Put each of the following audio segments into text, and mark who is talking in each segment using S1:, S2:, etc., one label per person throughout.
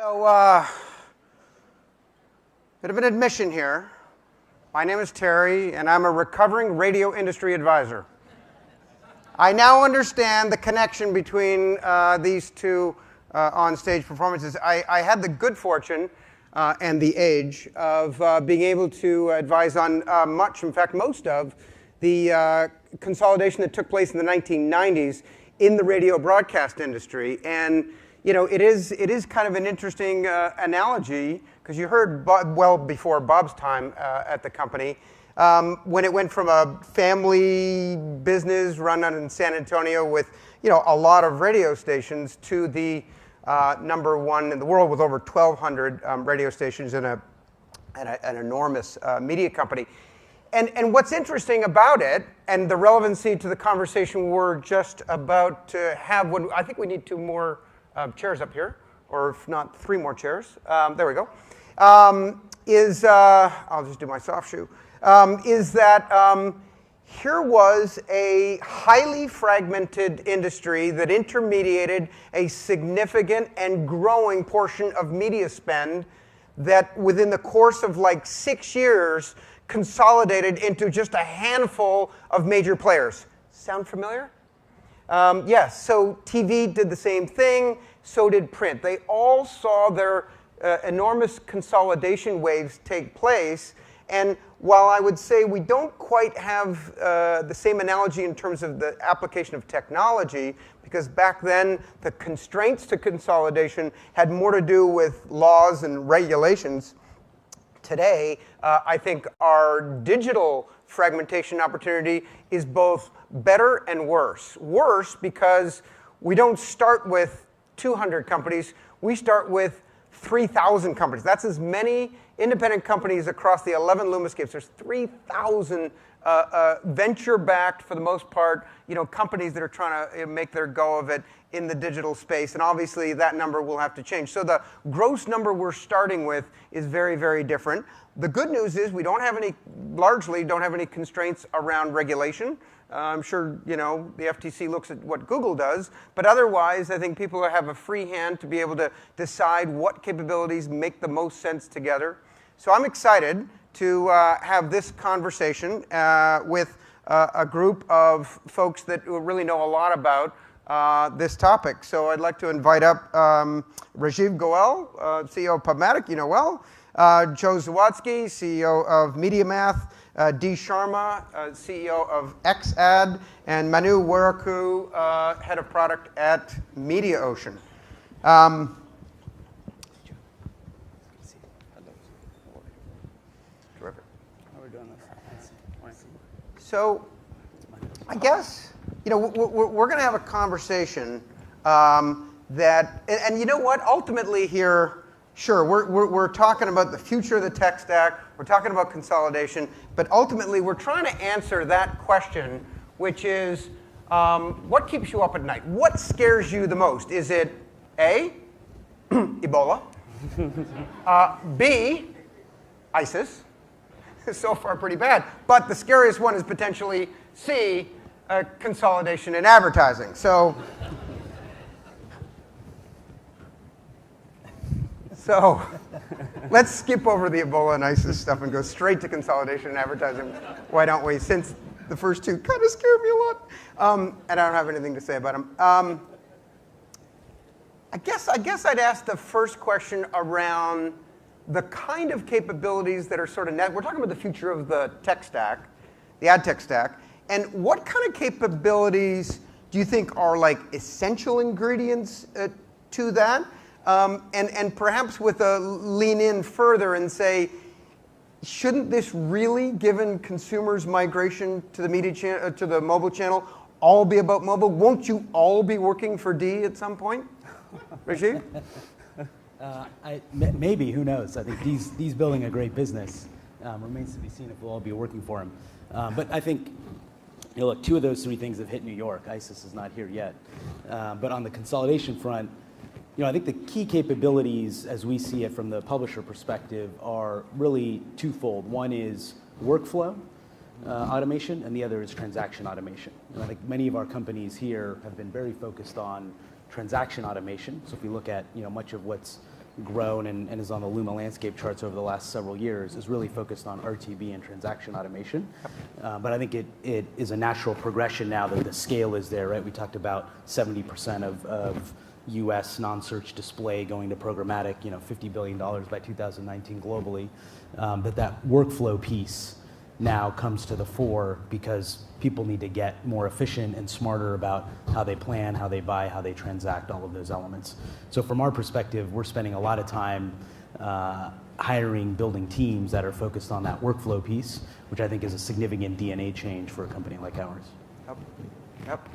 S1: So, bit of an admission here. My name is Terry, and I'm a recovering radio industry advisor. I now understand the connection between these two on-stage performances. I had the good fortune and the age of being able to advise on much, in fact, most of the consolidation that took place in the 1990s in the radio broadcast industry. And you know, it is kind of an interesting analogy, because you heard well before Bob's time at the company, when it went from a family business run in San Antonio with a lot of radio stations to the number one in the world with over 1,200 radio stations and an enormous media company. And what's interesting about it, and the relevancy to the conversation we're just about to have, I think we need two more chairs up here, or if not, three more chairs. There we go. I'll just do my soft shoe. Is that here was a highly fragmented industry that intermediated a significant and growing portion of media spend that within the course of like 6 years consolidated into just a handful of major players. Sound familiar? Yes, so TV did the same thing, so did print. They all saw their enormous consolidation waves take place, and while I would say we don't quite have the same analogy in terms of the application of technology, because back then the constraints to consolidation had more to do with laws and regulations. Today, I think our digital fragmentation opportunity is both better and worse. Worse because we don't start with 200 companies, we start with 3,000 companies. That's as many independent companies across the 11 LUMAscapes. There's 3,000 venture-backed, for the most part, companies that are trying to make their go of it in the digital space. And obviously, that number will have to change. So the gross number we're starting with is very, very different. The good news is we largely don't have any constraints around regulation. I'm sure the FTC looks at what Google does, but otherwise I think people have a free hand to be able to decide what capabilities make the most sense together. So I'm excited to have this conversation with a group of folks that really know a lot about this topic. So I'd like to invite up Rajeev Goel, CEO of PubMatic, well, Joe Zawadzki, CEO of MediaMath, D. Sharma, CEO of XAd, and Manu Waraku, Head of Product at MediaOcean. Terrific.
S2: How are we doing this?
S1: So, I guess, we're going to have a conversation that, and you know what, ultimately here, sure, we're talking about the future of the tech stack, we're talking about consolidation, but ultimately we're trying to answer that question, which is, what keeps you up at night? What scares you the most? Is it A, Ebola, B, ISIS, so far pretty bad, but the scariest one is potentially C, consolidation in advertising. So let's skip over the Ebola and ISIS stuff and go straight to consolidation and advertising. Why don't we? Since the first two kind of scared me a lot, and I don't have anything to say about them. I guess I'd ask the first question around the kind of capabilities that are sort of we're talking about the future of the tech stack, the ad tech stack, and what kind of capabilities do you think are like essential ingredients to that? And perhaps with a lean in further and say, shouldn't this really, given consumers' migration to the media to the mobile channel, all be about mobile? Won't you all be working for D at some point, Rajeev?
S2: Maybe, who knows? I think D's building a great business. Remains to be seen if we'll all be working for him. But I think, look, two of those three things have hit New York. ISIS is not here yet. But on the consolidation front, I think the key capabilities, as we see it from the publisher perspective, are really twofold. One is workflow automation, and the other is transaction automation. And I think many of our companies here have been very focused on transaction automation. So if we look at much of what's grown and is on the LUMA landscape charts over the last several years is really focused on RTB and transaction automation. But I think it is a natural progression now that the scale is there, right? We talked about 70% of US non-search display going to programmatic, $50 billion by 2019 globally. But that workflow piece now comes to the fore because people need to get more efficient and smarter about how they plan, how they buy, how they transact, all of those elements. So from our perspective, we're spending a lot of time hiring, building teams that are focused on that workflow piece, which I think is a significant DNA change for a company like ours.
S1: Yep.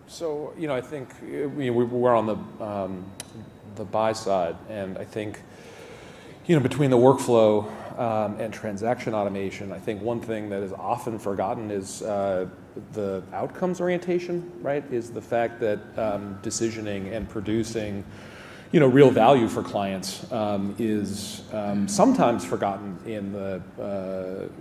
S3: So, I think we're on the buy side, and I think, between the workflow and transaction automation, I think one thing that is often forgotten is the outcomes orientation, right? Is the fact that decisioning and producing, real value for clients is sometimes forgotten in the,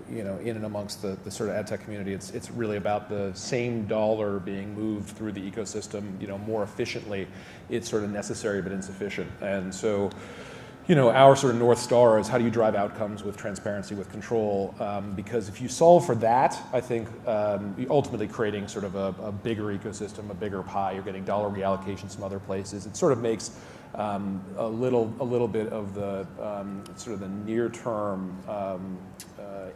S3: in and amongst the sort of ad tech community. It's really about the same dollar being moved through the ecosystem, more efficiently. It's sort of necessary but insufficient, and so. Our sort of North Star is how do you drive outcomes with transparency, with control, because if you solve for that, I think you're ultimately creating sort of a bigger ecosystem, a bigger pie. You're getting dollar reallocations from other places. It sort of makes a little bit of the sort of the near-term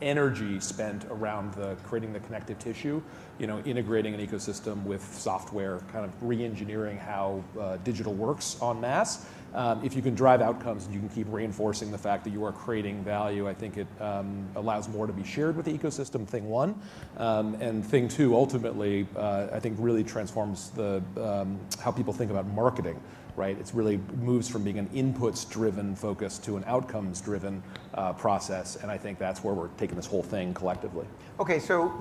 S3: energy spent around creating the connective tissue, integrating an ecosystem with software, kind of re-engineering how digital works en masse. If you can drive outcomes and you can keep reinforcing the fact that you are creating value, I think it allows more to be shared with the ecosystem, thing one. And thing two, ultimately, I think really transforms how people think about marketing, right? It's really moves from being an inputs-driven focus to an outcomes-driven process, and I think that's where we're taking this whole thing collectively.
S1: Okay, so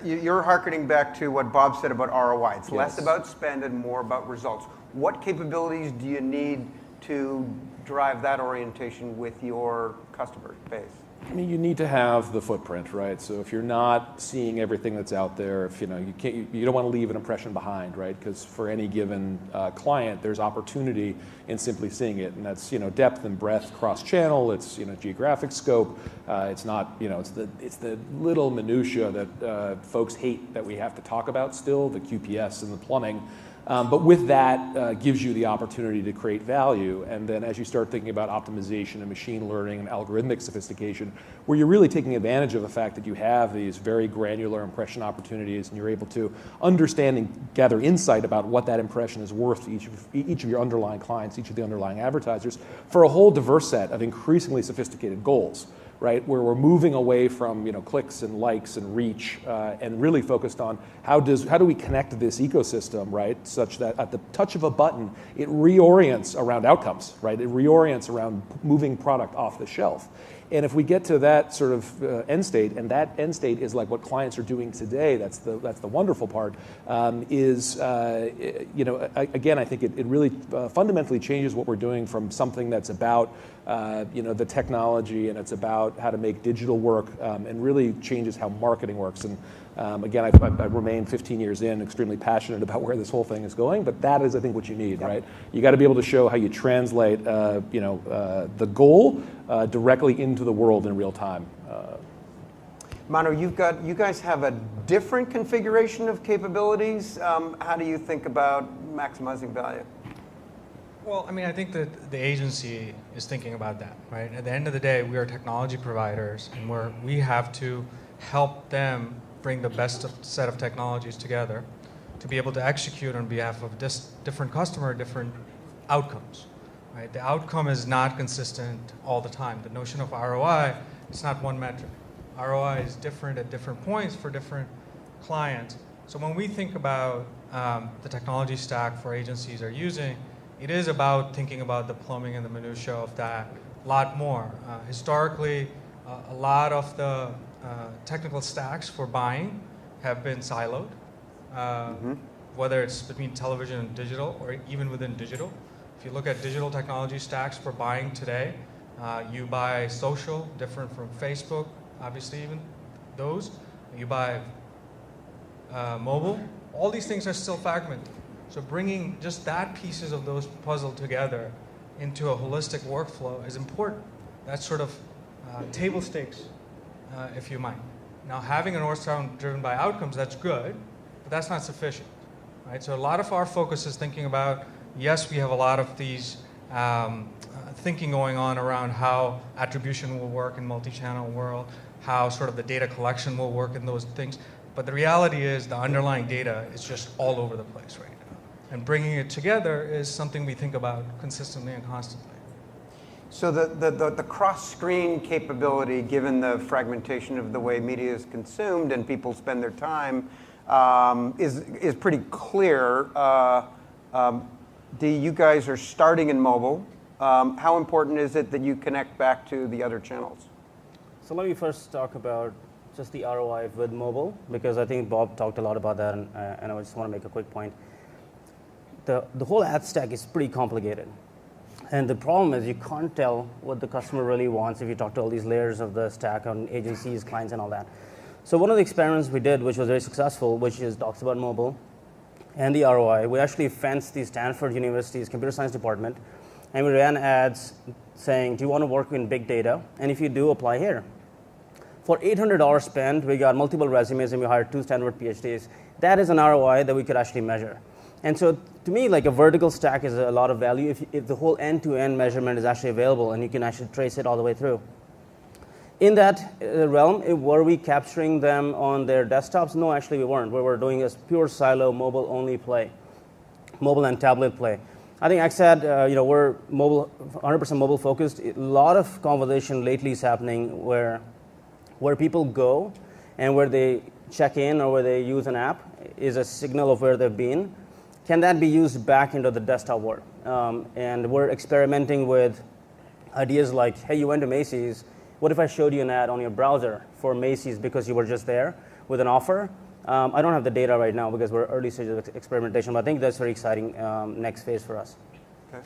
S1: you're hearkening back to what Bob said about ROI. It's less about spend and more about results. What capabilities do you need to drive that orientation with your customer base?
S3: I mean, you need to have the footprint, right? So if you're not seeing everything that's out there, if you don't want to leave an impression behind, right? Because for any given client, there's opportunity in simply seeing it, and that's depth and breadth cross-channel. It's geographic scope. It's not it's the little minutia that folks hate that we have to talk about still, the QPS and the plumbing. But with that gives you the opportunity to create value. And then as you start thinking about optimization and machine learning and algorithmic sophistication, where you're really taking advantage of the fact that you have these very granular impression opportunities and you're able to understand and gather insight about what that impression is worth to each of your underlying clients, each of the underlying advertisers, for a whole diverse set of increasingly sophisticated goals. Right, where we're moving away from clicks and likes and reach, and really focused on how do we connect this ecosystem, right, such that at the touch of a button it reorients around outcomes, right? It reorients around moving product off the shelf. And if we get to that sort of end state, and that end state is like what clients are doing today, that's the wonderful part, again, I think it really fundamentally changes what we're doing from something that's about the technology and it's about how to make digital work, and really changes how marketing works. And again, I remain 15 years in, extremely passionate about where this whole thing is going, but that is, I think, what you need, right? You got to be able to show how you translate, the goal directly into the world in real time.
S1: Manu, you guys have a different configuration of capabilities. How do you think about maximizing value?
S4: Well, I mean, I think that the agency is thinking about that, right? At the end of the day, we are technology providers, and we have to help them bring the best set of technologies together to be able to execute on behalf of different customer, different outcomes, right? The outcome is not consistent all the time. The notion of ROI, it's not one metric. ROI is different at different points for different clients. So when we think about the technology stack for agencies are using, it is about thinking about the plumbing and the minutia of that a lot more. Historically, a lot of the technical stacks for buying have been siloed, whether it's between television and digital or even within digital. If you look at digital technology stacks for buying today, you buy social, different from Facebook, obviously even those. You buy mobile. All these things are still fragmented. So bringing just that pieces of those puzzle together into a holistic workflow is important. That's sort of table stakes, if you might. Now, having an org chart driven by outcomes, that's good, but that's not sufficient, right? So a lot of our focus is thinking about, yes, we have a lot of these thinking going on around how attribution will work in multi-channel world, how sort of the data collection will work in those things. But the reality is the underlying data is just all over the place right now. And bringing it together is something we think about consistently and constantly.
S1: So the cross-screen capability, given the fragmentation of the way media is consumed and people spend their time, is pretty clear. You guys are starting in mobile. How important is it that you connect back to the other channels?
S5: So let me first talk about just the ROI with mobile, because I think Bob talked a lot about that, and I just want to make a quick point. The whole ad stack is pretty complicated. And the problem is you can't tell what the customer really wants if you talk to all these layers of the stack on agencies, clients, and all that. So one of the experiments we did, which was very successful, which is talks about mobile and the ROI, we actually fenced the Stanford University's computer science department, and we ran ads saying, do you want to work in big data? And if you do, apply here. For $800 spent, we got multiple resumes and we hired 2 Stanford PhDs. That is an ROI that we could actually measure. And so to me, like a vertical stack is a lot of value if the whole end-to-end measurement is actually available and you can actually trace it all the way through. In that realm, were we capturing them on their desktops? No, actually we weren't. We were doing a pure silo mobile-only play, mobile and tablet play. I think XAD, we're mobile, 100% mobile focused. A lot of conversation lately is happening where people go and where they check in or where they use an app is a signal of where they've been. Can that be used back into the desktop world? And we're experimenting with ideas like, hey, you went to Macy's. What if I showed you an ad on your browser for Macy's because you were just there with an offer? I don't have the data right now because we're early stages of experimentation, but I think that's very exciting next phase for us.
S1: Okay.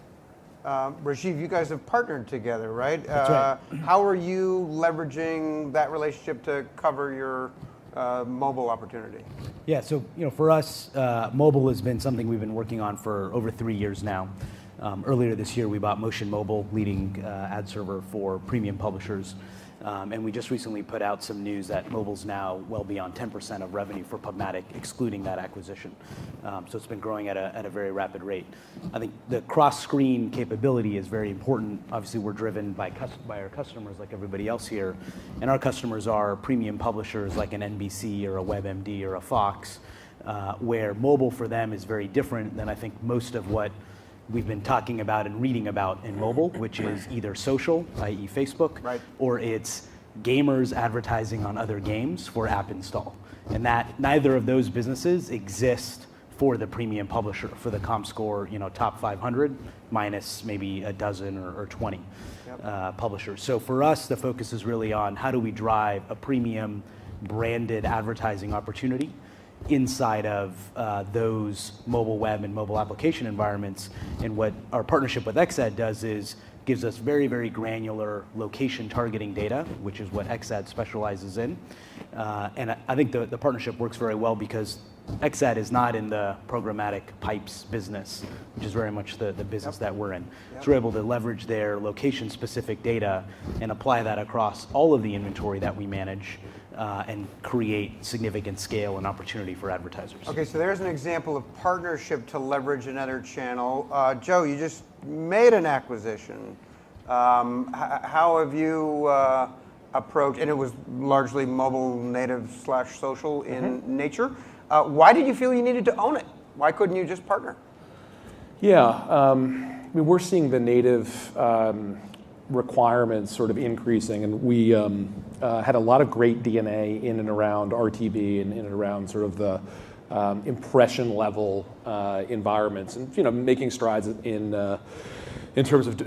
S1: Rajeev, you guys have partnered together, right?
S2: That's right.
S1: How are you leveraging that relationship to cover your mobile opportunity?
S2: Yeah, so for us, mobile has been something we've been working on for over 3 years now. Earlier this year, we bought Motion Mobile, leading ad server for premium publishers. And we just recently put out some news that mobile's now well beyond 10% of revenue for PubMatic, excluding that acquisition. So it's been growing at a very rapid rate. I think the cross-screen capability is very important. Obviously, we're driven by our customers like everybody else here. And our customers are premium publishers like an NBC or a WebMD or a Fox, where mobile for them is very different than I think most of what we've been talking about and reading about in mobile, which is either social, i.e. Facebook,
S1: right,
S2: or it's gamers advertising on other games for app install. And that neither of those businesses exist for the premium publisher, for the Comscore top 500, minus maybe a dozen or 20 publishers. So for us, the focus is really on how do we drive a premium branded advertising opportunity inside of those mobile web and mobile application environments. And what our partnership with XAD does is gives us very, very granular location targeting data, which is what XAD specializes in. And I think the partnership works very well because XAD is not in the programmatic pipes business, which is very much the business that we're in. So we're able to leverage their location-specific data and apply that across all of the inventory that we manage and create significant scale and opportunity for advertisers.
S1: Okay, so there's an example of partnership to leverage another channel. Joe, you just made an acquisition. How have you approached, and it was largely mobile native / social in nature. Why did you feel you needed to own it? Why couldn't you just partner?
S3: Yeah, we're seeing the native requirements sort of increasing, and we had a lot of great DNA in and around RTB and in and around sort of the impression level environments, and making strides in terms of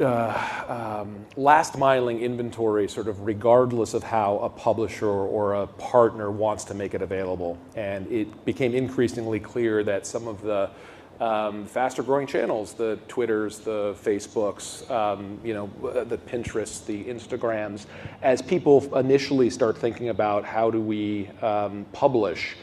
S3: last miling inventory, sort of regardless of how a publisher or a partner wants to make it available. And it became increasingly clear that some of the faster growing channels, the Twitters, the Facebooks, the Pinterests, the Instagrams, as people initially start thinking about how do we publish,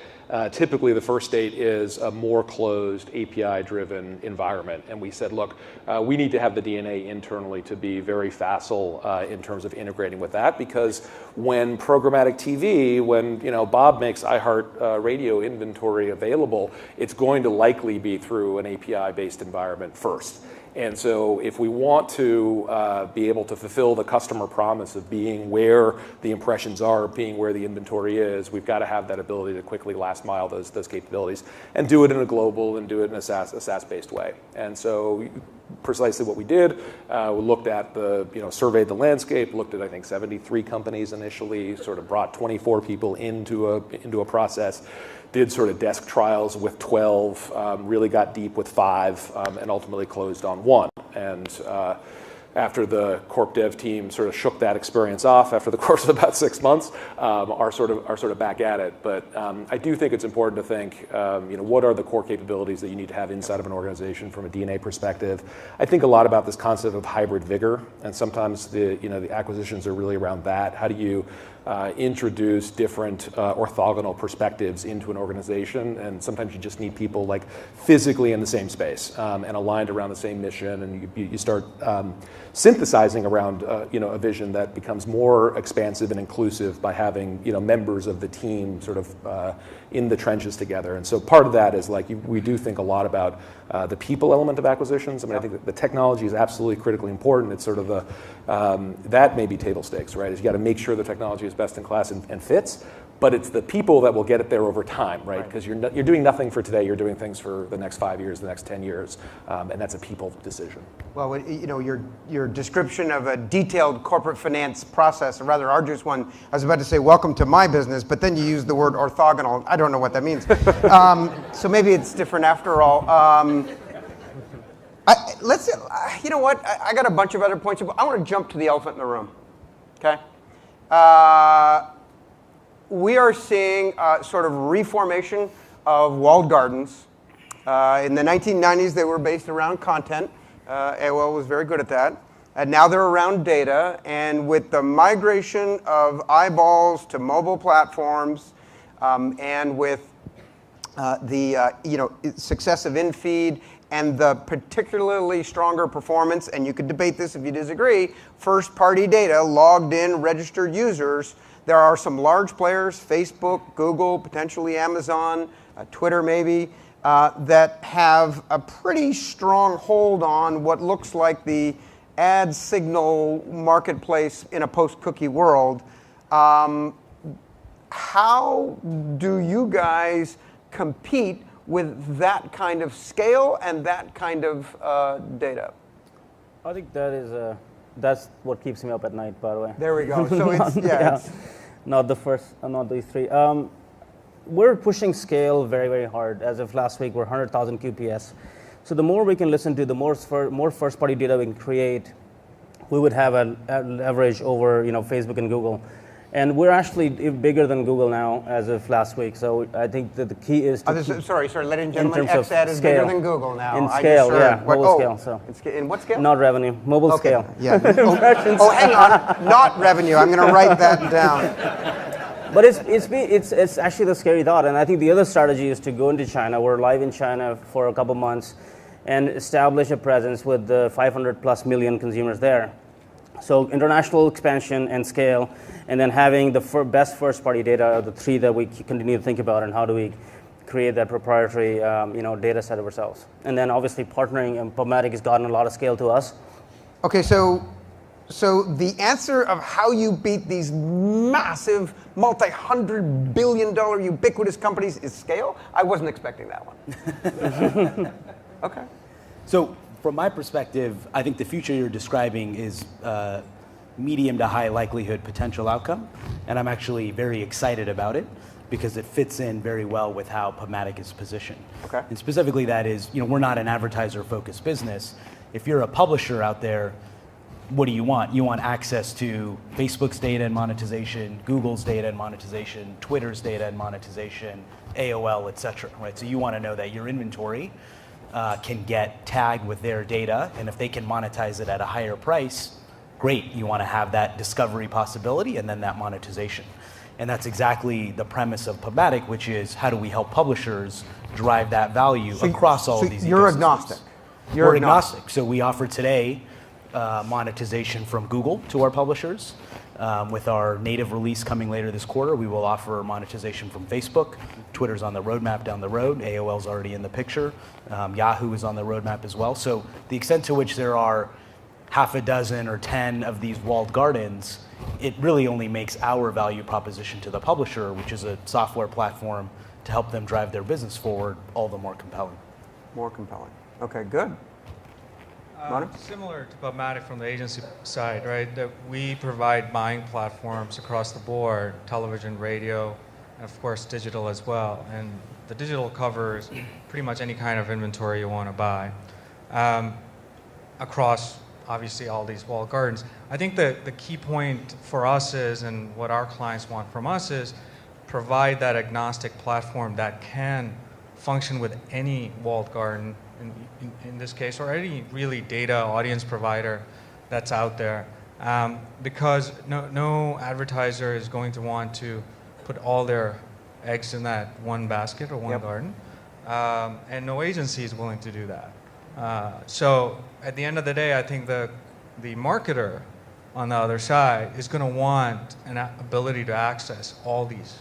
S3: typically the first state is a more closed API-driven environment. And we said, look, we need to have the DNA internally to be very facile in terms of integrating with that, because when programmatic TV, when Bob makes iHeart Radio inventory available, it's going to likely be through an API-based environment first. And so if we want to be able to fulfill the customer promise of being where the impressions are, being where the inventory is, we've got to have that ability to quickly last mile those capabilities and do it in a global and do it in a SaaS-based way. And so precisely what we did, we looked at surveyed the landscape, looked at I think 73 companies initially, sort of brought 24 people into a process, did sort of desk trials with 12, really got deep with 5, and ultimately closed on 1. And after the corp dev team sort of shook that experience off after the course of about 6 months, are sort of back at it. But I do think it's important to think, what are the core capabilities that you need to have inside of an organization from a DNA perspective? I think a lot about this concept of hybrid vigor, and sometimes the acquisitions are really around that. How do you introduce different orthogonal perspectives into an organization? And sometimes you just need people like physically in the same space and aligned around the same mission, and you start synthesizing around a vision that becomes more expansive and inclusive by having members of the team sort of in the trenches together. And so part of that is we do think a lot about the people element of acquisitions. I mean, I think that the technology is absolutely critically important. It's sort of that may be table stakes, right? Is you got to make sure the technology is best in class and fits, but it's the people that will get it there over time, right? Because you're doing nothing for today, you're doing things for the next 5 years, the next 10 years, and that's a people decision.
S1: Well, your description of a detailed corporate finance process, a rather arduous one, I was about to say, welcome to my business, but then you used the word orthogonal. I don't know what that means. So maybe it's different after all. You know what? I got a bunch of other points. I want to jump to the elephant in the room, okay? We are seeing sort of reformation of walled gardens. In the 1990s, they were based around content. AOL was very good at that. And now they're around data. And with the migration of eyeballs to mobile platforms, and with the success of in-feed and the particularly stronger performance, and you could debate this if you disagree, first-party data, logged in, registered users. There are some large players, Facebook, Google, potentially Amazon, Twitter maybe, that have a pretty strong hold on what looks like the ad signal marketplace in a post-cookie world. How do you guys compete with that kind of scale and that kind of data?
S5: I think that's what keeps me up at night, by the way.
S1: There we go. So it's
S5: not the first, not these three. We're pushing scale very, very hard. As of last week, we're 100,000 QPS. So the more we can listen to, the more first-party data we can create, we would have a leverage over Facebook and Google. And we're actually bigger than Google now as of last week. So I think that the key is to
S1: sorry, ladies and gentlemen, XAD is bigger than Google now.
S5: In scale, mobile scale. So.
S1: In what scale?
S5: Not revenue, mobile scale.
S1: Yeah. Hang on, not revenue. I'm going to write that down.
S5: But it's actually the scary thought. And I think the other strategy is to go into China. We're live in China for a couple months and establish a presence with the 500+ million consumers there. So international expansion and scale, and then having the best first-party data are the three that we continue to think about, and how do we create that proprietary data set of ourselves. And then obviously partnering, and PubMatic has gotten a lot of scale to us.
S1: Okay, so the answer of how you beat these massive, multi-$100 billion ubiquitous companies is scale? I wasn't expecting that one. Okay.
S2: So from my perspective, I think the future you're describing is medium to high likelihood potential outcome, and I'm actually very excited about it because it fits in very well with how PubMatic is positioned.
S1: Okay.
S2: And specifically that is, we're not an advertiser-focused business. If you're a publisher out there, what do you want? You want access to Facebook's data and monetization, Google's data and monetization, Twitter's data and monetization, AOL, et cetera, right? So you want to know that your inventory can get tagged with their data, and if they can monetize it at a higher price, great. You want to have that discovery possibility and then that monetization. And that's exactly the premise of PubMatic, which is how do we help publishers drive that value across all of these
S1: You're
S2: ecosystems.
S1: agnostic.
S2: We're agnostic. So we offer today monetization from Google to our publishers. With our native release coming later this quarter, we will offer monetization from Facebook. Twitter's on the roadmap down the road. AOL's already in the picture. Yahoo is on the roadmap as well. So the extent to which there are half a dozen or 10 of these walled gardens, it really only makes our value proposition to the publisher, which is a software platform to help them drive their business forward, all the more compelling.
S1: More compelling. Okay, good.
S4: Similar to PubMatic from the agency side, right? That we provide buying platforms across the board, television, radio, and of course digital as well. And the digital covers pretty much any kind of inventory you want to buy across obviously all these walled gardens. I think the key point for us is, and what our clients want from us is, provide that agnostic platform that can function with any walled garden in this case, or any really data audience provider that's out there, because no advertiser is going to want to put all their eggs in that one basket or one garden, and no agency is willing to do that. So at the end of the day, I think the marketer on the other side is going to want an ability to access all these.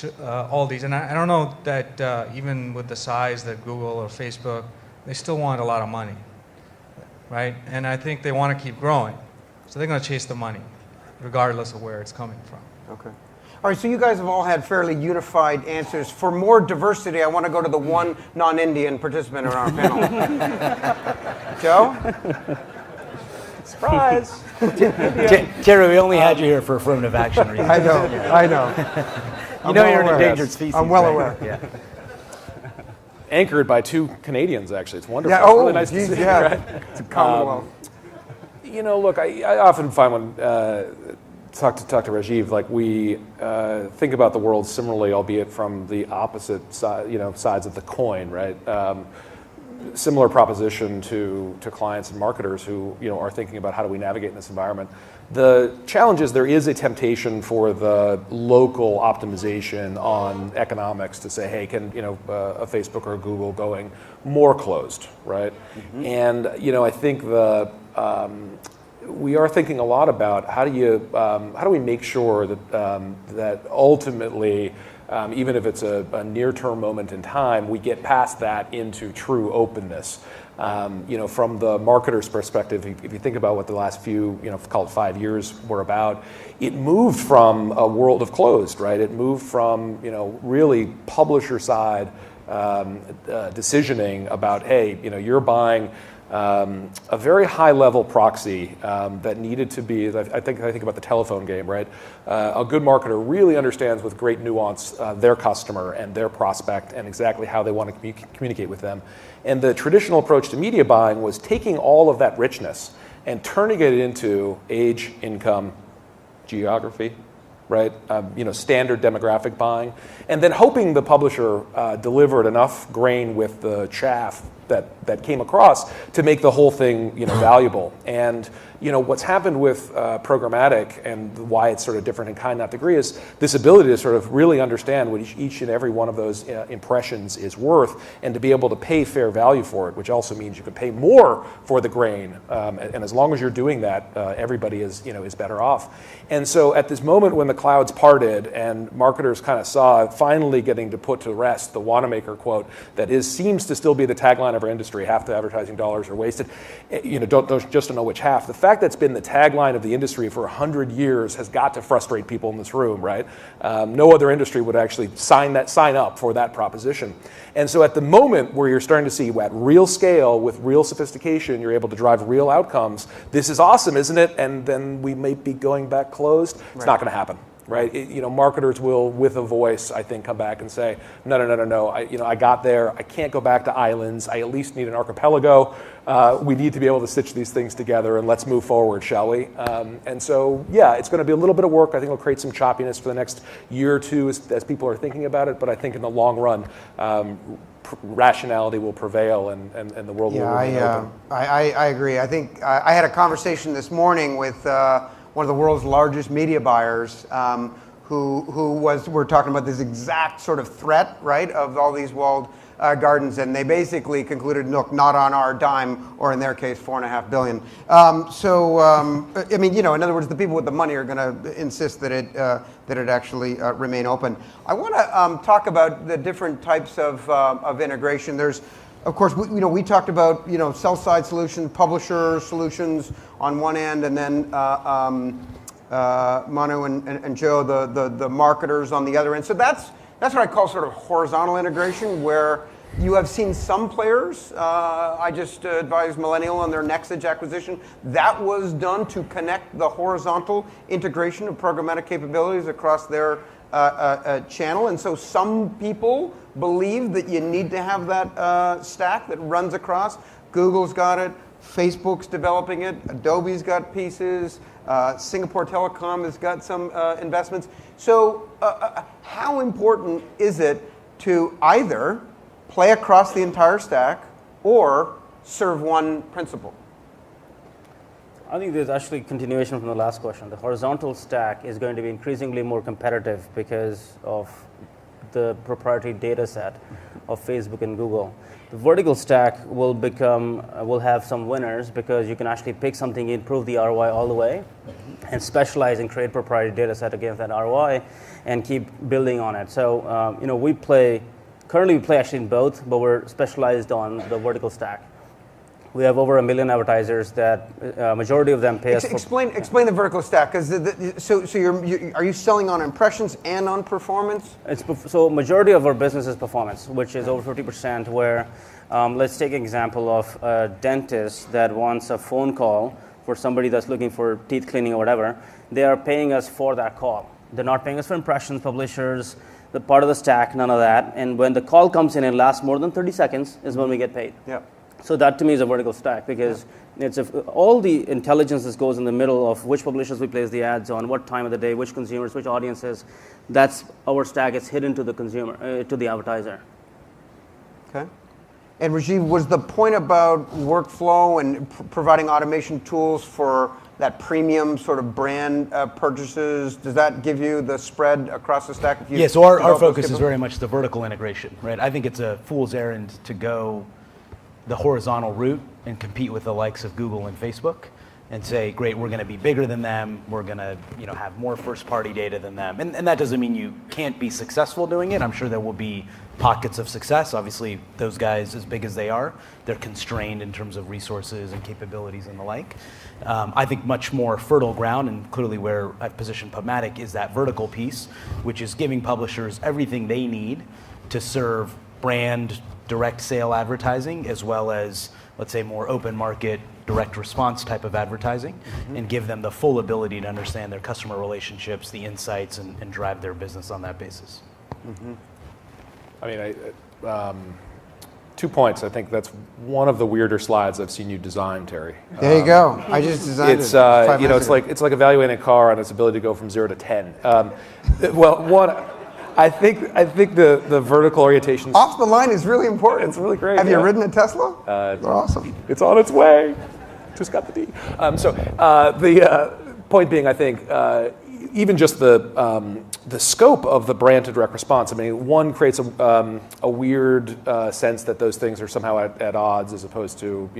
S4: And I don't know that even with the size that Google or Facebook, they still want a lot of money, right? And I think they want to keep growing. So they're going to chase the money, regardless of where it's coming from.
S1: Okay. All right, so you guys have all had fairly unified answers. For more diversity, I want to go to the one non-Indian participant around our panel. Joe?
S5: Surprise!
S2: Terry, we only had you here for affirmative action reasons.
S1: I know.
S2: You know you're an endangered species.
S1: I'm well
S2: right?
S1: aware.
S2: Yeah.
S3: Anchored by two Canadians, actually. It's wonderful.
S1: Yeah,
S3: It's really nice to see,
S1: yeah.
S3: right?
S1: It's a Commonwealth.
S3: You know, look, I often find when talk to Rajeev, like we think about the world similarly, albeit from the opposite side, sides of the coin, right? Similar proposition to clients and marketers who are thinking about how do we navigate in this environment. The challenge is there is a temptation for the local optimization on economics to say, hey, can a Facebook or a Google going more closed, right? Mm-hmm. And I think we are thinking a lot about how do we make sure that ultimately, even if it's a near-term moment in time, we get past that into true openness. From the marketer's perspective, if you think about what the last few, call it 5 years were about, it moved from a world of closed, right? It moved from, really publisher side decisioning about, hey, you're buying a very high-level proxy that needed to be. I think about the telephone game, right? A good marketer really understands with great nuance their customer and their prospect and exactly how they want to communicate with them. And the traditional approach to media buying was taking all of that richness and turning it into age, income, geography, right? Standard demographic buying, and then hoping the publisher delivered enough grain with the chaff that came across to make the whole thing valuable. And what's happened with programmatic and why it's sort of different in kind, not degree, is this ability to sort of really understand what each and every one of those impressions is worth, and to be able to pay fair value for it, which also means you can pay more for the grain. And as long as you're doing that, everybody is better off. And so at this moment when the clouds parted and marketers kind of saw finally getting to put to rest the Wanamaker quote that seems to still be the tagline of our industry, half the advertising dollars are wasted, don't just know which half. The fact that's been the tagline of the industry for 100 years has got to frustrate people in this room, right? No other industry would actually sign up for that proposition. And so at the moment where you're starting to see at real scale with real sophistication, you're able to drive real outcomes, this is awesome, isn't it? And then we may be going back closed. It's not going to happen. Right, marketers will, with a voice, I think, come back and say, no. I got there. I can't go back to islands. I at least need an archipelago. We need to be able to stitch these things together, and let's move forward, shall we? And so, it's going to be a little bit of work. I think it'll create some choppiness for the next year or two as people are thinking about it. But I think in the long run, rationality will prevail, and the world will remain open.
S1: I agree. I think I had a conversation this morning with one of the world's largest media buyers, we're talking about this exact sort of threat, right, of all these walled gardens, and they basically concluded, look, not on our dime, or in their case, $4.5 billion. I mean, in other words, the people with the money are going to insist that it actually remain open. I want to talk about the different types of integration. There's, of course, we talked about sell-side solutions, publisher solutions on one end, and then Manu and Joe, the marketers on the other end. So that's what I call sort of horizontal integration, where you have seen some players. I just advised Millennial on their NextEdge acquisition. That was done to connect the horizontal integration of programmatic capabilities across their channel. And so some people believe that you need to have that stack that runs across. Google's got it. Facebook's developing it. Adobe's got pieces. Singapore Telecom has got some investments. So how important is it to either play across the entire stack or serve one principle?
S5: I think there's actually continuation from the last question. The horizontal stack is going to be increasingly more competitive because of the proprietary data set of Facebook and Google. The vertical stack will have some winners because you can actually pick something, improve the ROI all the way, and specialize and create proprietary data set against that ROI, and keep building on it. So currently we play actually in both, but we're specialized on the vertical stack. We have over 1 million advertisers that majority of them pay us.
S1: Explain the vertical stack, because are you selling on impressions and on performance?
S5: So majority of our business is performance, which is over 50%. Where let's take an example of a dentist that wants a phone call for somebody that's looking for teeth cleaning or whatever. They are paying us for that call. They're not paying us for impressions, publishers, the part of the stack, none of that. And when the call comes in and lasts more than 30 seconds is when we get paid.
S1: Yeah.
S5: So that to me is a vertical stack, because it's all the intelligence that goes in the middle of which publishers we place the ads on, what time of the day, which consumers, which audiences. That's our stack. It's hidden to the consumer, to the advertiser.
S1: Okay. And Rajeev, was the point about workflow and providing automation tools for that premium sort of brand purchases, does that give you the spread across the stack?
S2: Yeah, so our focus is very much the vertical integration, right? I think it's a fool's errand to go the horizontal route and compete with the likes of Google and Facebook and say, great, we're going to be bigger than them, we're going to have more first-party data than them. And that doesn't mean you can't be successful doing it. I'm sure there will be pockets of success. Obviously, those guys, as big as they are, they're constrained in terms of resources and capabilities and the like. I think much more fertile ground, and clearly where I've positioned PubMatic, is that vertical piece, which is giving publishers everything they need to serve brand direct sale advertising, as well as, let's say, more open market, direct response type of advertising, and give them the full ability to understand their customer relationships, the insights, and drive their business on that basis.
S3: I mean, 2 points. I think that's one of the weirder slides I've seen you design, Terry.
S1: There you go. I just designed
S3: it's,
S1: it.
S3: It's like evaluating a car on its ability to go from 0 to 10. I think the vertical orientation
S1: off the line is really important.
S3: It's really great.
S1: Have you ridden a Tesla? They're awesome.
S3: It's on its way. Just got the D. The point being, I think, even just the scope of the brand to direct response. I mean, one creates a weird sense that those things are somehow at odds, as opposed to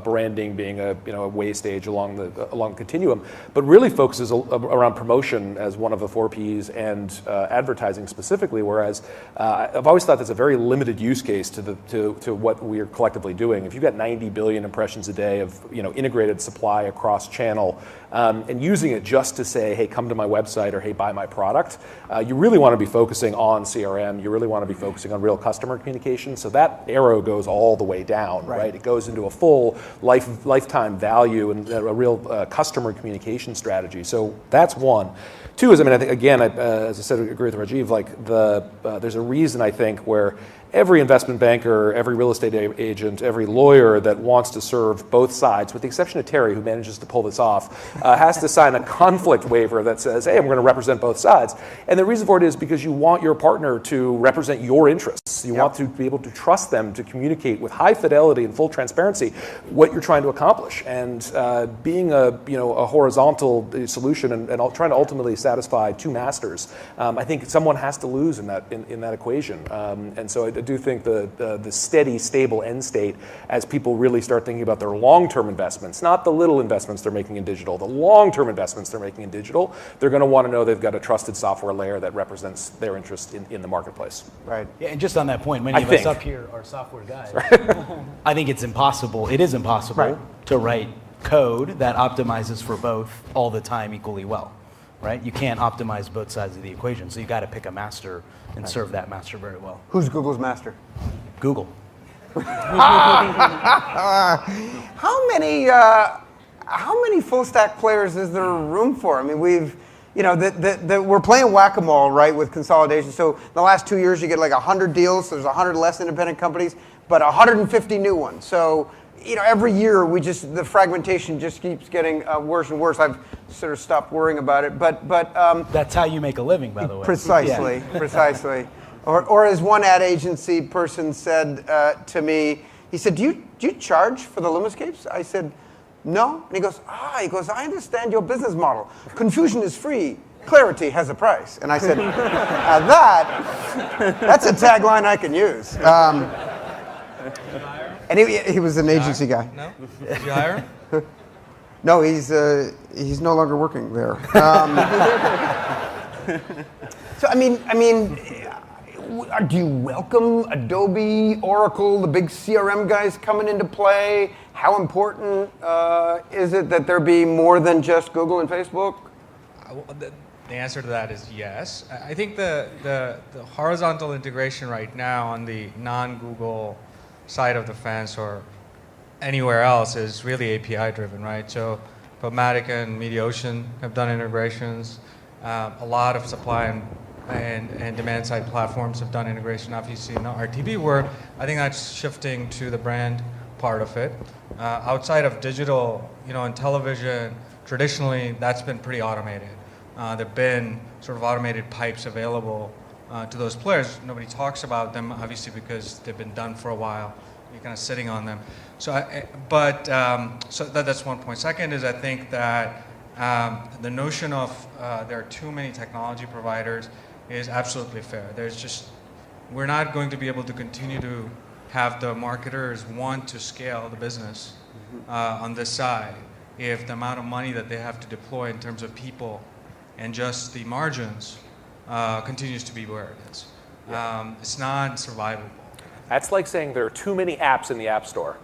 S3: branding being a way stage along the continuum, but really focuses around promotion as one of the 4 Ps and advertising specifically. Whereas I've always thought that's a very limited use case to what we are collectively doing. If you've got 90 billion impressions a day of integrated supply across channel, and using it just to say, hey, come to my website, or hey, buy my product, you really want to be focusing on CRM. You really want to be focusing on real customer communication. So that arrow goes all the way down, right? It goes into a full lifetime value and a real customer communication strategy. So that's one. 2 is, I think, again, as I said, I agree with Rajeev, there's a reason, I think, where every investment banker, every real estate agent, every lawyer that wants to serve both sides, with the exception of Terry, who manages to pull this off, has to sign a conflict waiver that says, hey, I'm going to represent both sides. And the reason for it is because you want your partner to represent your interests. You want to be able to trust them to communicate with high fidelity and full transparency what you're trying to accomplish. And being a horizontal solution and trying to ultimately satisfy two masters, I think someone has to lose in that equation. And so I do think the steady, stable end state, as people really start thinking about their long-term investments, not the little investments they're making in digital, the long-term investments they're making in digital, they're going to want to know they've got a trusted software layer that represents their interest in the marketplace.
S1: Right.
S2: Yeah, and just on that point, many of us up here are software guys. I think it is impossible to write code that optimizes for both all the time equally well. Right? You can't optimize both sides of the equation, so you got to pick a master and serve that master very well.
S1: Who's Google's master?
S2: Google.
S1: How many full stack players is there room for? I mean, we're playing whack-a-mole, right, with consolidation. So in the last 2 years, you get like 100 deals. So there's 100 less independent companies, but 150 new ones. So every year the fragmentation just keeps getting worse and worse. I've sort of stopped worrying about it, but
S2: that's how you make a living, by the way.
S1: Precisely, precisely. Or as one ad agency person said to me, he said, "Do you charge for the LUMAscapes?" I said, "No." And he goes, "I understand your business model. Confusion is free. Clarity has a price." And I said, that's a tagline I can use. And he was an agency guy.
S4: No? Did you hire him?
S1: No, he's no longer working there. So I mean, do you welcome Adobe, Oracle, the big CRM guys coming into play? How important is it that there be more than just Google and Facebook?
S4: The answer to that is yes. I think the horizontal integration right now on the non-Google side of the fence or anywhere else is really API driven, right? So PubMatic and Mediaocean have done integrations. A lot of supply and demand side platforms have done integration. Obviously, in RTB, where I think that's shifting to the brand part of it. Outside of digital, in television, traditionally that's been pretty automated. There've been sort of automated pipes available to those players. Nobody talks about them, obviously, because they've been done for a while. You're kind of sitting on them. So that's one point. Second is I think that the notion of there are too many technology providers is absolutely fair. We're not going to be able to continue to have the marketers want to scale the business on this side if the amount of money that they have to deploy in terms of people and just the margins continues to be where it is. It's not survivable.
S3: That's like saying there are too many apps in the App Store.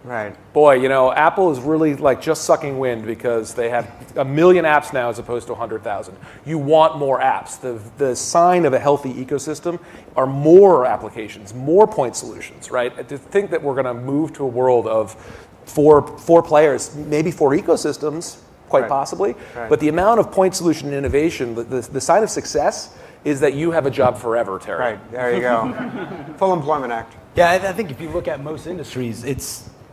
S1: Right.
S3: Boy, Apple is really like just sucking wind because they have 1 million apps now as opposed to 100,000. You want more apps. The sign of a healthy ecosystem are more applications, more point solutions, right? To think that we're going to move to a world of four players, maybe 4 ecosystems, quite possibly, but the amount of point solution innovation, the sign of success is that you have a job forever, Terry.
S1: Right, there you go. Full Employment Act.
S2: Yeah, I think if you look at most industries,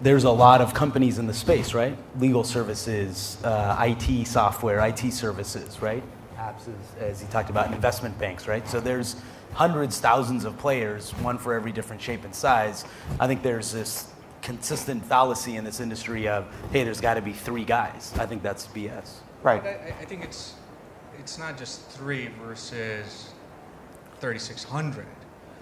S2: there's a lot of companies in the space, right? Legal services, IT software, IT services, right? Apps, as you talked about, investment banks, right? So there's hundreds, thousands of players, one for every different shape and size. I think there's this consistent fallacy in this industry of, hey, there's got to be 3 guys. I think that's BS.
S1: Right.
S4: I think it's not just 3 versus 3,600.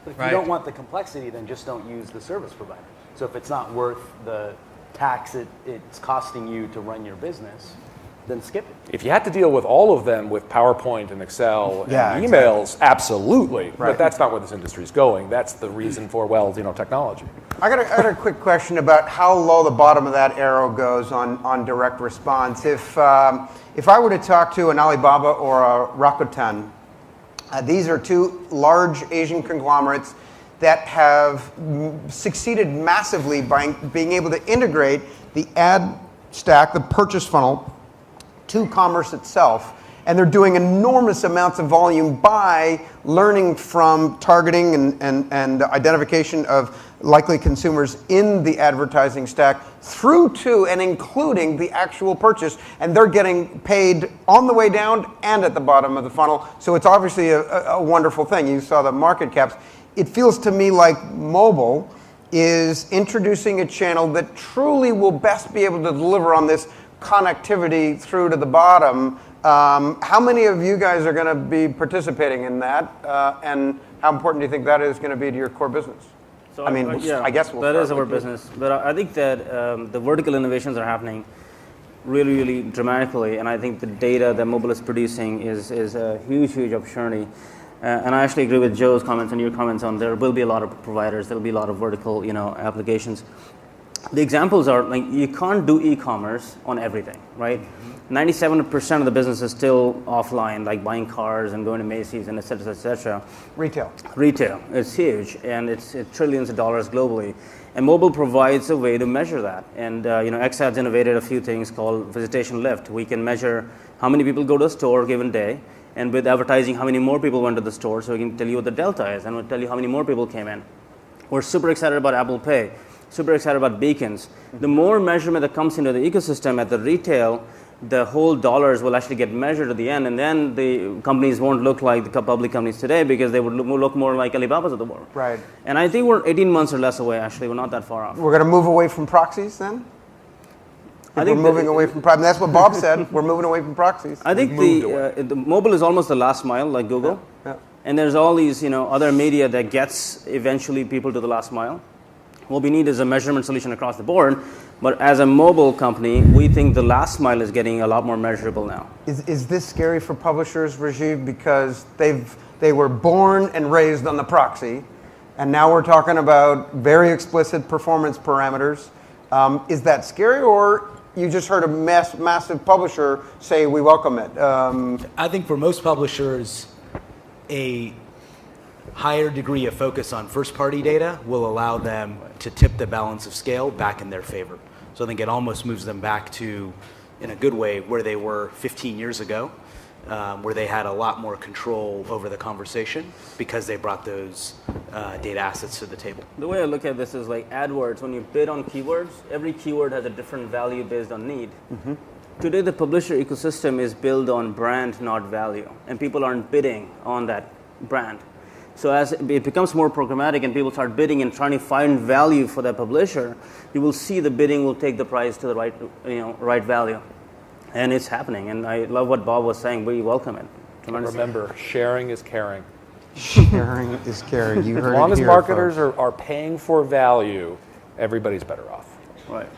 S2: But if you don't want the complexity, then just don't use the service provider. So if it's not worth the tax it's costing you to run your business, then skip it.
S3: If you had to deal with all of them with PowerPoint and Excel and emails, absolutely. Right. But that's not where this industry is going. That's the reason for, technology.
S1: I got a quick question about how low the bottom of that arrow goes on direct response. If I were to talk to an Alibaba or a Rakuten, these are 2 large Asian conglomerates that have succeeded massively by being able to integrate the ad stack, the purchase funnel, to commerce itself. And they're doing enormous amounts of volume by learning from targeting and identification of likely consumers in the advertising stack through to and including the actual purchase. And they're getting paid on the way down and at the bottom of the funnel. So it's obviously a wonderful thing. You saw the market caps. It feels to me like mobile is introducing a channel that truly will best be able to deliver on this connectivity through to the bottom. How many of you guys are going to be participating in that, and how important do you think that is going to be to your core business?
S5: So
S1: I mean, I guess we'll
S5: that
S1: start
S5: is our
S1: with you.
S5: business. But I think that the vertical innovations are happening really, really dramatically, and I think the data that mobile is producing is a huge, huge opportunity. And I actually agree with Joe's comments and your comments on there will be a lot of providers, there will be a lot of vertical, applications. The examples are like you can't do e-commerce on everything, right? 97% of the business is still offline, like buying cars and going to Macy's and et cetera, et cetera.
S1: Retail.
S5: Retail, it's huge, and it's trillions of dollars globally. And mobile provides a way to measure that. And XAds innovated a few things called visitation lift. We can measure how many people go to a store a given day, and with advertising, how many more people went to the store, so we can tell you what the delta is, and we'll tell you how many more people came in. We're super excited about Apple Pay, super excited about beacons. The more measurement that comes into the ecosystem at the retail, the whole dollars will actually get measured at the end, and then the companies won't look like the public companies today because they would look more like Alibaba's of the world.
S1: Right.
S5: And I think we're 18 months or less away, actually. We're not that far off.
S1: We're going to move away from proxies then? I think we're moving away from proxies. That's what Bob said. We're moving away from proxies.
S5: I think the mobile is almost the last mile, like Google.
S1: Yeah.
S5: And there's all these other media that gets eventually people to the last mile. What we need is a measurement solution across the board. But as a mobile company, we think the last mile is getting a lot more measurable now.
S1: Is this scary for publishers, Rajeev, because they were born and raised on the proxy, and now we're talking about very explicit performance parameters? Is that scary, or you just heard a massive publisher say we welcome it?
S2: I think for most publishers, a higher degree of focus on first-party data will allow them to tip the balance of scale back in their favor. So I think it almost moves them back to, in a good way, where they were 15 years ago, where they had a lot more control over the conversation because they brought those data assets to the table.
S5: The way I look at this is like AdWords. When you bid on keywords, every keyword has a different value based on need. Mm-hmm. Today, the publisher ecosystem is built on brand, not value, and people aren't bidding on that brand. So as it becomes more programmatic and people start bidding and trying to find value for that publisher, you will see the bidding will take the price to the right value. And it's happening. And I love what Bob was saying. We welcome it.
S3: Remember, sharing is caring.
S1: Sharing is caring. You heard it here,
S3: as long as marketers
S1: folks.
S3: are paying for value, everybody's better off.
S5: Right.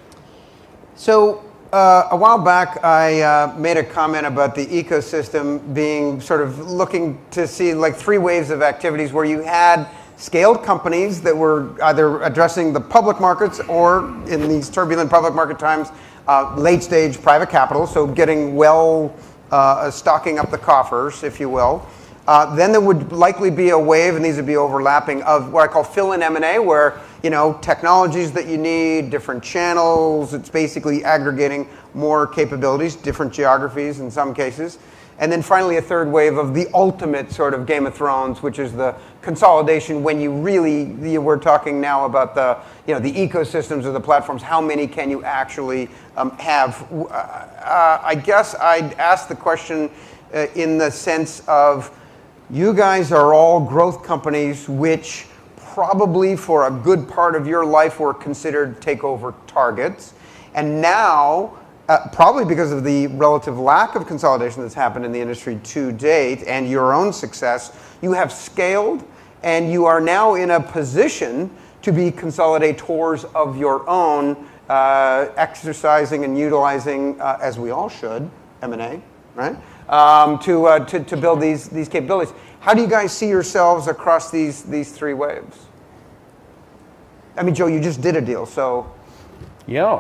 S1: So a while back, I made a comment about the ecosystem being sort of looking to see like three waves of activities where you had scaled companies that were either addressing the public markets or in these turbulent public market times, late stage private capital, so getting stocking up the coffers, if you will. Then there would likely be a wave, and these would be overlapping, of what I call fill-in M&A, where technologies that you need, different channels. It's basically aggregating more capabilities, different geographies in some cases. And then finally a third wave of the ultimate sort of Game of Thrones, which is the consolidation when we're talking now about the ecosystems of the platforms. How many can you actually have? I guess I'd ask the question in the sense of, you guys are all growth companies which probably for a good part of your life were considered takeover targets. And now, probably because of the relative lack of consolidation that's happened in the industry to date and your own success, you have scaled and you are now in a position to be consolidators of your own, exercising and utilizing, as we all should, M&A, right? To build these capabilities. How do you guys see yourselves across these three waves? I mean, Joe, you just did a deal, so.
S3: Yeah,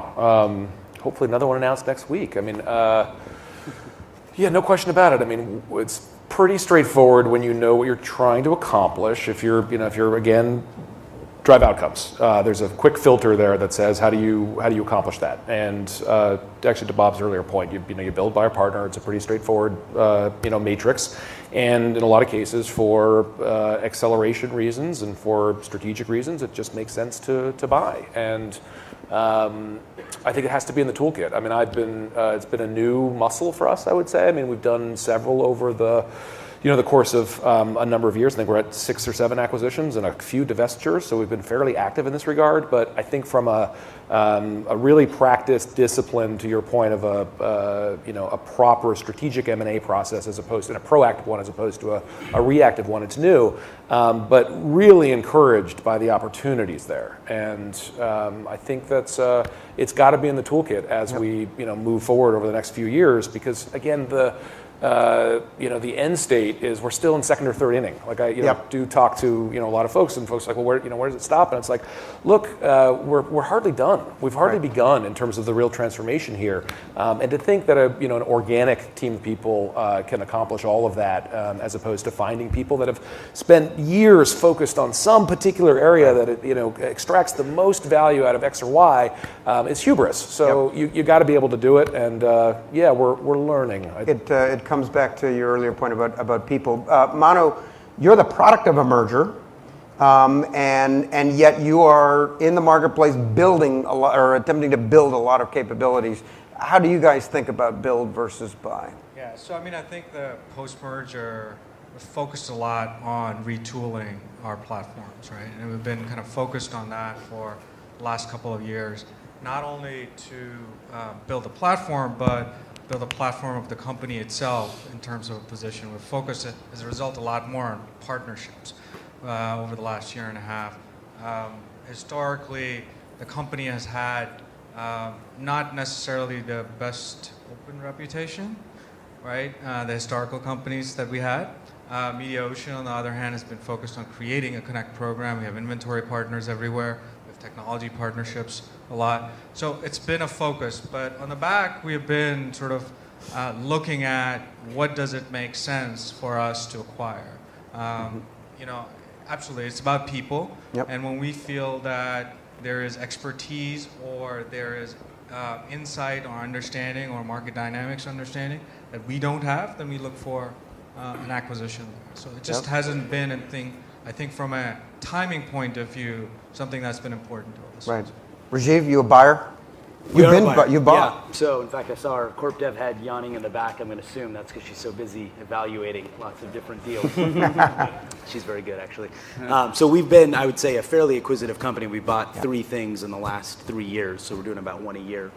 S3: hopefully another one announced next week. I mean, yeah, no question about it. I mean, it's pretty straightforward when you know what you're trying to accomplish. If you're again, drive outcomes. There's a quick filter there that says how do you accomplish that? And actually, to Bob's earlier point, you build by a partner. It's a pretty straightforward matrix, and in a lot of cases, for acceleration reasons and for strategic reasons, it just makes sense to buy. And I think it has to be in the toolkit. I mean, it's been a new muscle for us, I would say. I mean, we've done several over the course of a number of years. I think we're at 6 or 7 acquisitions and a few divestitures, so we've been fairly active in this regard. But I think from a really practiced discipline, to your point, of a proper strategic M&A process as opposed to a proactive one as opposed to a reactive one, it's new, but really encouraged by the opportunities there. And I think that's it's got to be in the toolkit as we move forward over the next few years, because again, the end state is we're still in second or third inning. Like I do talk to a lot of folks, and folks are like, well, where does it stop? And it's like, look, we're hardly done. We've hardly begun in terms of the real transformation here. And to think that an organic team of people can accomplish all of that, as opposed to finding people that have spent years focused on some particular area that extracts the most value out of X or Y, is hubris. So you got to be able to do it, and we're learning.
S1: It comes back to your earlier point about people. Manu, you're the product of a merger, and yet you are in the marketplace building a lot, or attempting to build a lot of capabilities. How do you guys think about build versus buy?
S4: Yeah, so I mean, I think the post-merger focused a lot on retooling our platforms, right? And we've been kind of focused on that for the last couple of years, not only to build a platform, but build a platform of the company itself in terms of position. We've focused, as a result, a lot more on partnerships over the last year and a half. Historically, the company has had not necessarily the best open reputation, right? The historical companies that we had. MediaOcean, on the other hand, has been focused on creating a Connect program. We have inventory partners everywhere. We have technology partnerships a lot. So it's been a focus. But on the back, we have been sort of looking at what does it make sense for us to acquire. Absolutely, it's about people. Yep. And when we feel that there is expertise or there is insight or understanding or market dynamics understanding that we don't have, then we look for an acquisition there. So it just hasn't been I think from a timing point of view, something that's been important to us.
S1: Right. Rajeev, you a buyer? You bought.
S2: Yeah. So in fact, I saw our corp dev head yawning in the back. I'm going to assume that's because she's so busy evaluating lots of different deals. She's very good, actually. So we've been, I would say, a fairly acquisitive company. We bought 3 things in the last 3 years, so we're doing about 1 a year.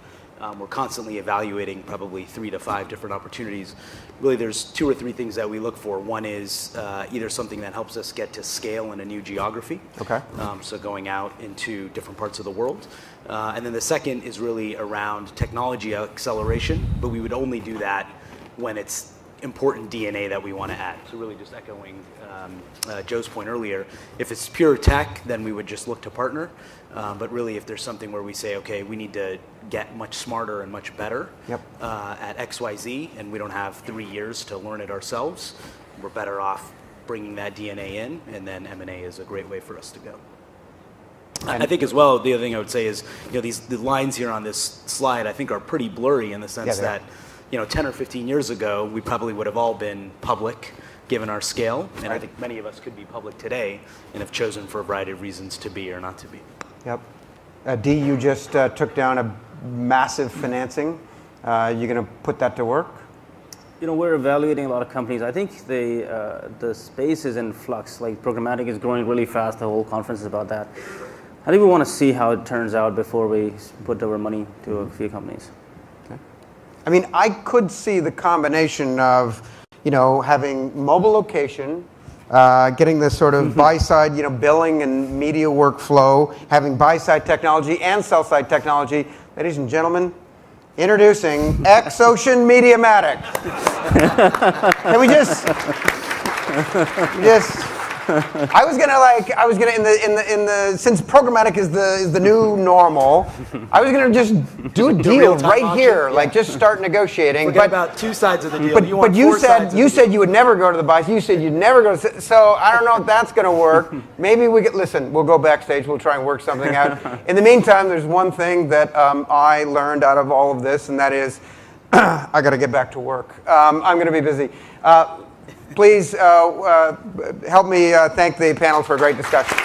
S2: We're constantly evaluating probably 3 to 5 different opportunities. Really, there's 2 or 3 things that we look for. One is either something that helps us get to scale in a new geography. Okay. So going out into different parts of the world. And then the second is really around technology acceleration, but we would only do that when it's important DNA that we want to add. So really just echoing Joe's point earlier, if it's pure tech, then we would just look to partner. But really, if there's something where we say, okay, we need to get much smarter and much better at XYZ, and we don't have 3 years to learn it ourselves, we're better off bringing that DNA in, and then M&A is a great way for us to go. I think as well, the other thing I would say is, the lines here on this slide, I think are pretty blurry in the sense that, 10 or 15 years ago, we probably would have all been public, given our scale, and I think many of us could be public today and have chosen for a variety of reasons to be or not to be.
S1: Yep. Dee, you just took down a massive financing. You going to put that to work?
S5: We're evaluating a lot of companies. I think the space is in flux. Like programmatic is growing really fast. The whole conference is about that. I think we want to see how it turns out before we put our money to a few companies.
S1: Okay. I mean, I could see the combination of, having mobile location, getting this sort of buy-side, billing and media workflow, having buy-side technology and sell-side technology. Ladies and gentlemen, introducing X-Ocean MediaMatic. Can we just I was gonna since programmatic is the new normal, I was gonna just do a deal
S2: real-time
S1: right
S2: auction?
S1: here,
S2: Yeah.
S1: like just start negotiating.
S2: Forget about two sides of the deal.
S1: But you said you would never go to the buy. You said you'd never go to. So I don't know if that's going to work. Maybe we could listen. We'll go backstage. We'll try and work something out. In the meantime, there's one thing that I learned out of all of this, and that is, I got to get back to work. I'm going to be busy. Please help me thank the panel for a great discussion.